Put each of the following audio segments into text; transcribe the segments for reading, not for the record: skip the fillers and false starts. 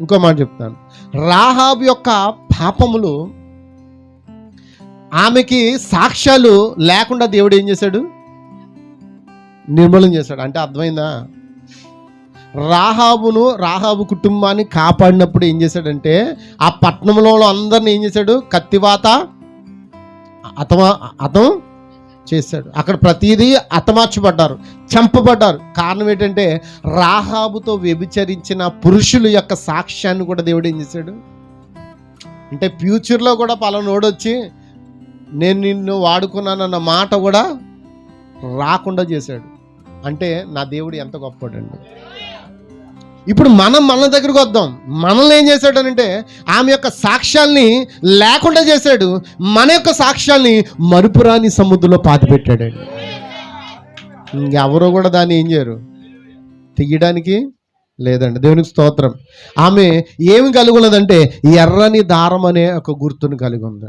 ఇంకో మాట చెప్తాను. రాహాబు యొక్క పాపములు, ఆమెకి సాక్ష్యాలు లేకుండా దేవుడు ఏం చేశాడు? నిర్మూలన చేశాడు. అంటే అర్థమైందా? రాహాబు కుటుంబాన్ని కాపాడినప్పుడు ఏం చేశాడంటే, ఆ పట్టణంలో అందరిని ఏం చేశాడు? కత్తివాత అతం చేశాడు. అక్కడ ప్రతిదీ హతమార్చబడ్డారు, చంపబడ్డారు. కారణం ఏంటంటే, రాహాబుతో వ్యభిచరించిన పురుషుల యొక్క సాక్ష్యాన్ని కూడా దేవుడు ఏం చేశాడు అంటే, ఫ్యూచర్లో కూడా పలానోడొచ్చి నేను నిన్ను వాడుకున్నానన్న మాట కూడా రాకుండా చేశాడు. అంటే నా దేవుడు ఎంత గొప్పవాడండి. ఇప్పుడు మన దగ్గరకు వద్దాం. మనల్ని ఏం చేశాడనంటే, ఆమె యొక్క సాక్ష్యాల్ని లేకుండా చేశాడు. మన యొక్క సాక్ష్యాల్ని మరుపురాని సముద్రంలో పాతిపెట్టాడండి. ఎవరో కూడా దాన్ని ఏం చేయరు, తీయడానికి లేదండి. దేవునికి స్తోత్రం. ఆమె ఏమి కలిగి ఉన్నదంటే, ఎర్రని దారం అనే ఒక గుర్తును కలిగి ఉంది.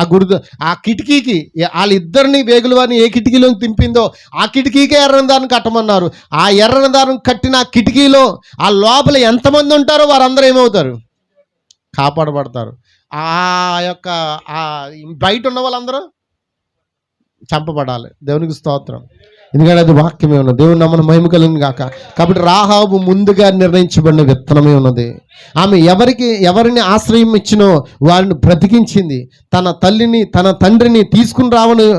ఆ గుర్తు, ఆ కిటికీకి, వాళ్ళిద్దరిని వేగుల వారిని ఏ కిటికీలో తింపిందో ఆ కిటికీకే ఎర్రని దారం కట్టమన్నారు. ఆ ఎర్రని దారం కట్టిన ఆ కిటికీలో ఆ లోపల ఎంతమంది ఉంటారో వారందరూ ఏమవుతారు? కాపాడబడతారు. ఆ యొక్క బయట ఉన్న వాళ్ళందరూ చంపబడాలి. దేవునికి స్తోత్రం. ఎందుకంటే అది వాక్యమే ఉన్నది. దేవుని నామమున మహిమ కలుగును గాక. కాబట్టి రాహాబు ముందుగా నిర్ణయించబడిన విత్తనమే ఉన్నది. ఆమె ఎవరిని ఆశ్రయం ఇచ్చినో వారిని బ్రతికించింది. తన తల్లిని తన తండ్రిని తీసుకుని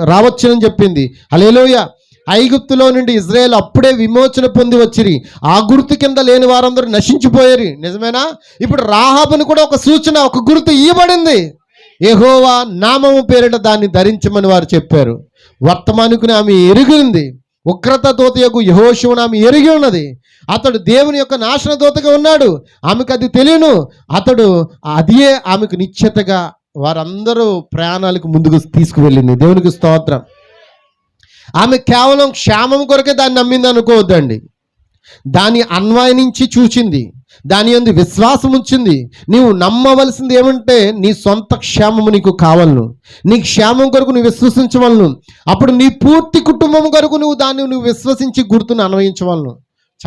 రావచ్చునని చెప్పింది. హల్లెలూయా. ఐగుప్తులో నుండి ఇజ్రాయేల్ అప్పుడే విమోచన పొంది వచ్చిరి. ఆ గుర్తు కింద లేని వారందరూ నశించిపోయారు. నిజమేనా? ఇప్పుడు రాహాబుని కూడా ఒక సూచన, ఒక గుర్తు ఇవ్వబడింది. యెహోవా నామము పేరిట దాన్ని ధరించమని వారు చెప్పారు. వర్తమానికుని ఆమె ఎరిగింది. ఉగ్రత దూతయగు యెహోషువను ఆమె ఎరిగి ఉన్నది. అతడు దేవుని యొక్క నాశన దూతగా ఉన్నాడు. ఆమెకు అది తెలియను. అదే ఆమెకు నిశ్చితగా వారందరూ ప్రయాణాలకు ముందుకు తీసుకువెళ్ళింది. దేవునికి స్తోత్రం. ఆమె కేవలం క్షేమం కొరకే దాన్ని నమ్మింది అనుకోవద్దండి. దాన్ని అన్వయించి చూచింది, దాని యందు విశ్వాసం ఉంచింది. నీవు నమ్మవలసింది ఏమంటే, నీ సొంత క్షేమము నీకు కావాలను, నీ క్షేమం కొరకు నువ్వు విశ్వసించవలను. అప్పుడు నీ పూర్తి కుటుంబం కొరకు నువ్వు విశ్వసించి గుర్తును అన్వయించవలను.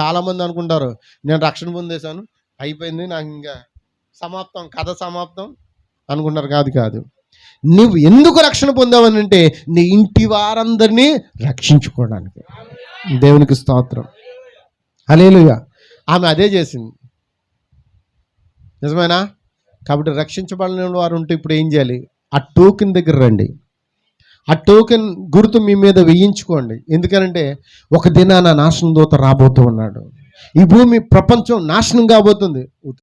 చాలామంది అనుకుంటారు, నేను రక్షణ పొందేశాను, అయిపోయింది, నాకు ఇంకా సమాప్తం, కథ సమాప్తం అనుకుంటారు. కాదు. నువ్వు ఎందుకు రక్షణ పొందావని అంటే, నీ ఇంటి వారందరినీ రక్షించుకోవడానికి. దేవునికి స్తోత్రం. హల్లెలూయా. ఆమె అదే చేసింది. నిజమేనా? కాబట్టి రక్షించబడిన వారు ఉంటే ఇప్పుడు ఏం చేయాలి? ఆ టోకెన్ దగ్గర రండి. ఆ టోకెన్ గుర్తు మీ మీద వేయించుకోండి. ఎందుకనంటే, ఒక దినాన నాశనం దూత రాబోతూ ఉన్నాడు. ఈ భూమి ప్రపంచం నాశనం కాబోతుంది.